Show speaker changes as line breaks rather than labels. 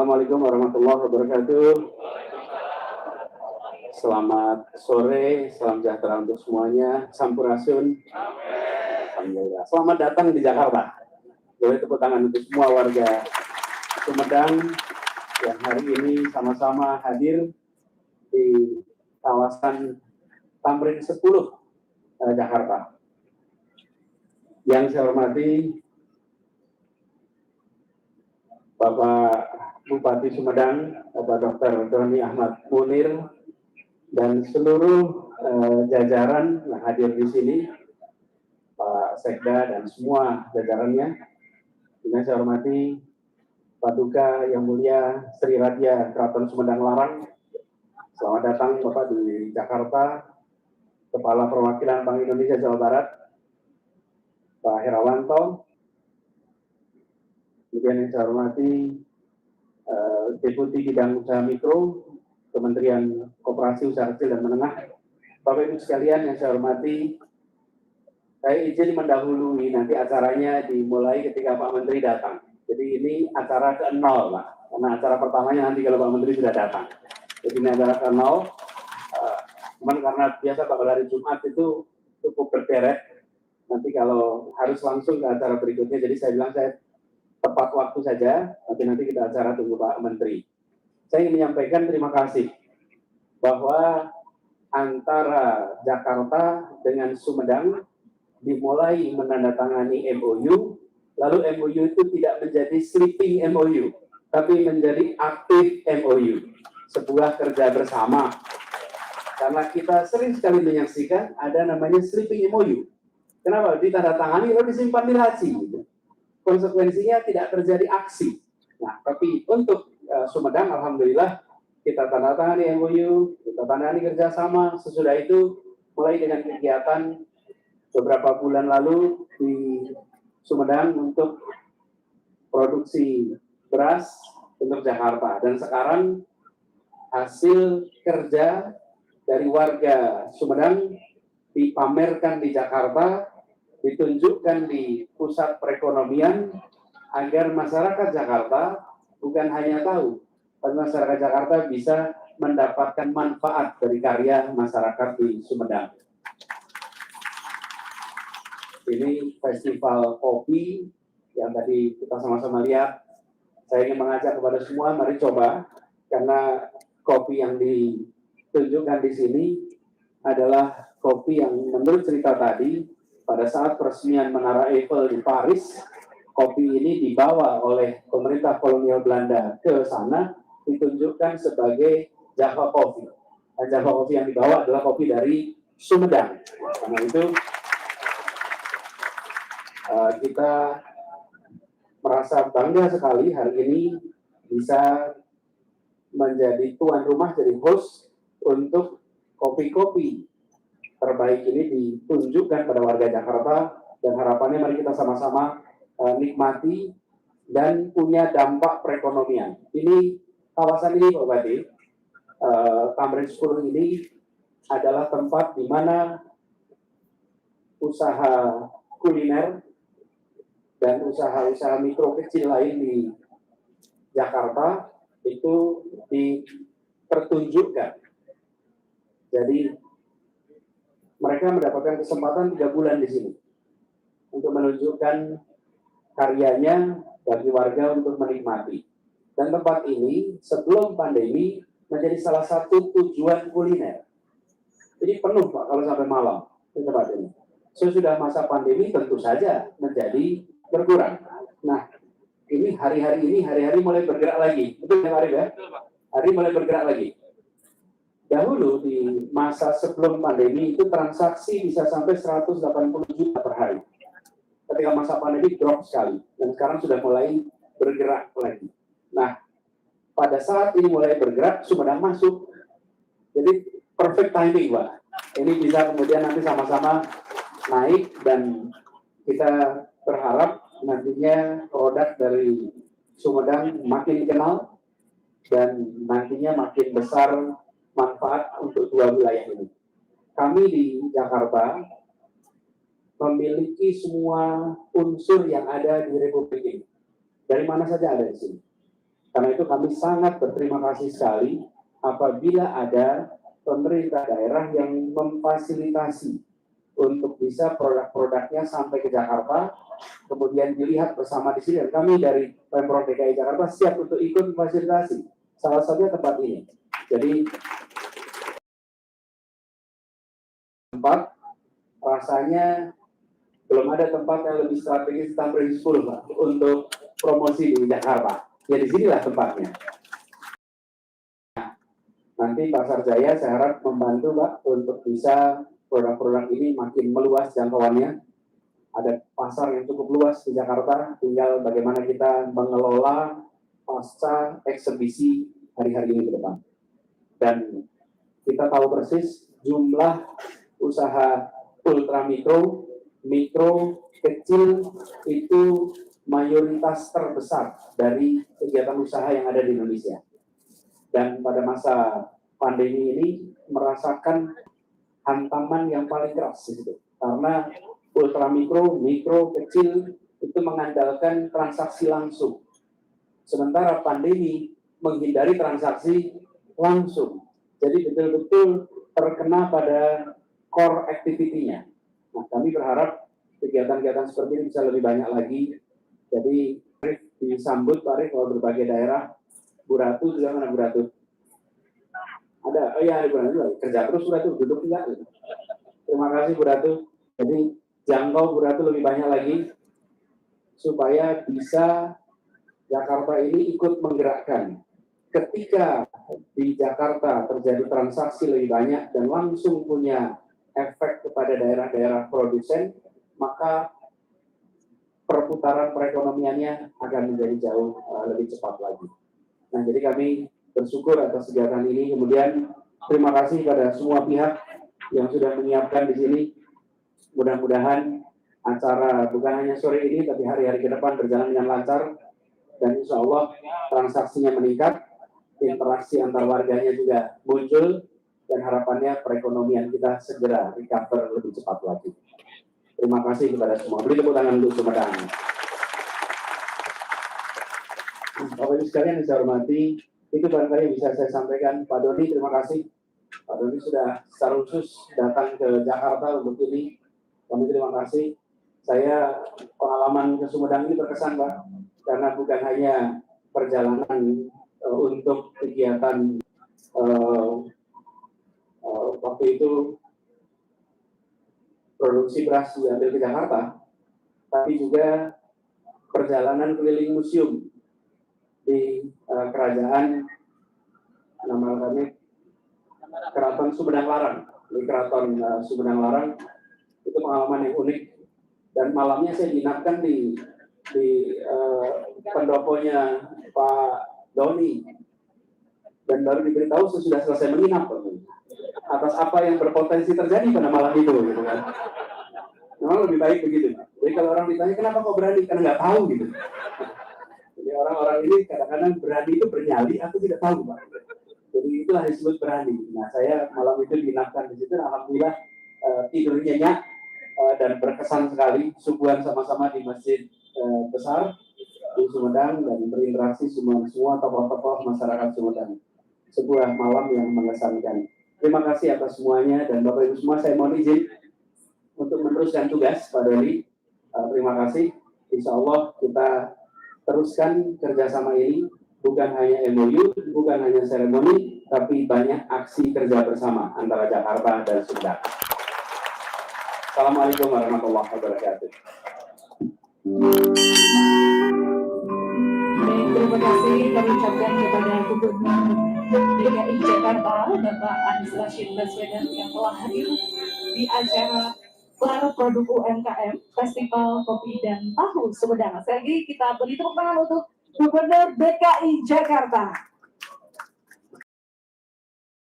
Assalamualaikum warahmatullahi wabarakatuh. Selamat sore, salam sejahtera untuk semuanya. Sampurasun. Alhamdulillah. Selamat datang di Jakarta. Boleh tepuk tangan untuk semua warga Sumedang yang hari ini sama-sama hadir di kawasan Tamrin 10, Jakarta. Yang saya hormati Bapak Bupati Sumedang, Bapak Dr. Doni Ahmad Munir, dan seluruh jajaran yang hadir di sini, Pak Sekda dan semua jajarannya. Yang saya hormati Paduka Yang Mulia Sri Raja Keraton Sumedang Larang. Selamat datang Bapak di Jakarta. Kepala Perwakilan Bank Indonesia Jawa Barat, Pak Herawanto. Kemudian yang saya hormati Deputi Bidang Usaha Mikro, Kementerian Koperasi Usaha Kecil dan Menengah. Bapak Ibu sekalian yang saya hormati, saya izin mendahului nanti acaranya dimulai ketika Pak Menteri datang. Jadi ini acara ke-0, Pak. Karena acara pertamanya nanti kalau Pak Menteri sudah datang. Jadi ini acara ke-0. Cuman karena biasa kalau hari Jumat itu cukup berderet. Nanti kalau harus langsung ke acara berikutnya, jadi saya bilang saya tepat waktu saja, nanti kita acara tunggu Pak Menteri. Saya ingin menyampaikan terima kasih bahwa antara Jakarta dengan Sumedang dimulai menandatangani MOU, lalu MOU itu tidak menjadi sleeping MOU, tapi menjadi aktif MOU, sebuah kerja bersama. Karena kita sering sekali menyaksikan ada namanya sleeping MOU. Kenapa? Ditandatangani lalu disimpan di laci. Konsekuensinya tidak terjadi aksi. Nah, tapi untuk Sumedang, alhamdulillah kita tanda tangani MOU, kita tangani kerjasama. Sesudah itu mulai dengan kegiatan beberapa bulan lalu di Sumedang untuk produksi beras untuk Jakarta. Dan sekarang hasil kerja dari warga Sumedang dipamerkan di Jakarta, ditunjukkan di pusat perekonomian agar masyarakat Jakarta bukan hanya tahu, tapi masyarakat Jakarta bisa mendapatkan manfaat dari karya masyarakat di Sumedang. Ini festival kopi yang tadi kita sama-sama lihat. Saya ingin mengajak kepada semua, mari coba, karena kopi yang ditunjukkan di sini adalah kopi yang menurut cerita tadi, pada saat peresmian Menara Eiffel di Paris, kopi ini dibawa oleh pemerintah kolonial Belanda ke sana, ditunjukkan sebagai Java Coffee. Dan Java Coffee yang dibawa adalah kopi dari Sumedang. Karena itu kita merasa bangga sekali hari ini bisa menjadi tuan rumah, jadi host untuk kopi-kopi terbaik ini ditunjukkan pada warga Jakarta, dan harapannya mari kita sama-sama nikmati dan punya dampak perekonomian. Ini kawasan ini Pak Bupati, Tamrin 10 ini adalah tempat di mana usaha kuliner dan usaha-usaha mikro kecil lain di Jakarta itu dipertunjukkan. Jadi mereka mendapatkan kesempatan 3 bulan di sini untuk menunjukkan karyanya bagi warga untuk menikmati. Dan tempat ini sebelum pandemi menjadi salah satu tujuan kuliner. Jadi penuh Pak kalau sampai malam di tempat ini. Sesudah masa pandemi tentu saja menjadi berkurang. Nah, ini hari-hari mulai bergerak lagi. Betul ya Pak Arif ya? Hari mulai bergerak lagi. Dahulu di masa sebelum pandemi itu transaksi bisa sampai 180 juta per hari. Ketika masa pandemi drop sekali, dan sekarang sudah mulai bergerak lagi. Nah, pada saat ini mulai bergerak, Sumedang masuk. Jadi perfect timing, Pak. Ini bisa kemudian nanti sama-sama naik, dan kita berharap nantinya produk dari Sumedang makin dikenal dan nantinya makin besar manfaat untuk dua wilayah ini. Kami di Jakarta memiliki semua unsur yang ada di Republik ini. Dari mana saja ada di sini. Karena itu kami sangat berterima kasih sekali apabila ada pemerintah daerah yang memfasilitasi untuk bisa produk-produknya sampai ke Jakarta, kemudian dilihat bersama di sini. Dan kami dari Pemprov DKI Jakarta siap untuk ikut fasilitasi. Salah satunya tempat ini. Jadi tempat rasanya belum ada tempat yang lebih strategis Tamrin 10 Pak, untuk promosi di Jakarta. Ya di sinilah tempatnya. Nanti Pasar Jaya saya harap membantu Pak untuk bisa produk-produk ini makin meluas jangkauannya. Ada pasar yang cukup luas di Jakarta, tinggal bagaimana kita mengelola pasca eksebisi hari-hari ini ke depan. Dan kita tahu persis jumlah usaha ultramikro, mikro, kecil itu mayoritas terbesar dari kegiatan usaha yang ada di Indonesia. Dan pada masa pandemi ini merasakan hantaman yang paling keras gitu. Karena ultramikro, mikro, kecil itu mengandalkan transaksi langsung. Sementara pandemi menghindari transaksi langsung. Jadi betul-betul terkena pada core activity-nya. Nah, kami berharap kegiatan-kegiatan seperti ini bisa lebih banyak lagi. Jadi disambut Pak Arif kalau berbagai daerah. Bu Ratu juga mana Bu Ratu? Ada, oh iya Bu Ratu, kerja terus Bu Ratu, duduk enggak? Terima kasih Bu Ratu. Jadi jangkau Bu Ratu lebih banyak lagi supaya bisa Jakarta ini ikut menggerakkan. Ketika di Jakarta terjadi transaksi lebih banyak dan langsung punya efek kepada daerah-daerah produsen, maka perputaran perekonomiannya akan menjadi jauh lebih cepat lagi. Nah, jadi kami bersyukur atas kegiatan ini. Kemudian terima kasih pada semua pihak yang sudah menyiapkan di sini. Mudah-mudahan acara bukan hanya sore ini, tapi hari-hari ke depan berjalan dengan lancar. Dan insya Allah transaksinya meningkat, interaksi antar warganya juga muncul, dan harapannya perekonomian kita segera recover lebih cepat lagi. Terima kasih kepada semua. Beri tepuk tangan untuk Sumedang. Bapak Ibu sekalian yang saya hormati, itu barangkali yang bisa saya sampaikan. Pak Doni, terima kasih. Pak Doni sudah secara khusus datang ke Jakarta untuk ini. Kami terima kasih. Saya pengalaman ke Sumedang ini berkesan, Pak, karena bukan hanya perjalanan untuk kegiatan waktu itu produksi beras diambil ke Jakarta, tapi juga perjalanan keliling museum di kerajaan nama kami Keraton Sumedang Larang. Di Keraton Sumedang Larang itu pengalaman yang unik, dan malamnya saya diinapkan di pendoponya Pak Doni, dan baru diberitahu sesudah selesai menginap atas apa yang berpotensi terjadi pada malam itu, gitu kan. Memang lebih baik begitu. Jadi kalau orang ditanya kenapa kok berani, karena nggak tahu gitu. Jadi orang-orang ini kadang-kadang berani itu bernyali atau tidak tahu, Pak. Jadi itulah disebut berani. Nah, saya malam itu diinapkan di situ, alhamdulillah tidur nyenyak dan berkesan sekali. Subuhan sama-sama di masjid besar di Sumedang dan berinteraksi semua tokoh-tokoh masyarakat Sumedang. Sebuah malam yang mengesankan. Terima kasih atas semuanya, dan Bapak Ibu semua saya mohon izin untuk meneruskan tugas Pak Doni. Terima kasih. Insya Allah kita teruskan kerjasama ini, bukan hanya MOU, bukan hanya seremoni, tapi banyak aksi kerja bersama antara Jakarta dan Sumedang. Assalamualaikum warahmatullahi wabarakatuh.
Terima kasih kami ucapkan kepada Gubernur DKI Jakarta, Bapak Anies Rashid Baswedan yang telah hadir di acara Bar Produk UMKM Festival Kopi dan Tahu Sumedang. Sekali lagi kita beri tepuk tangan untuk Gubernur DKI Jakarta.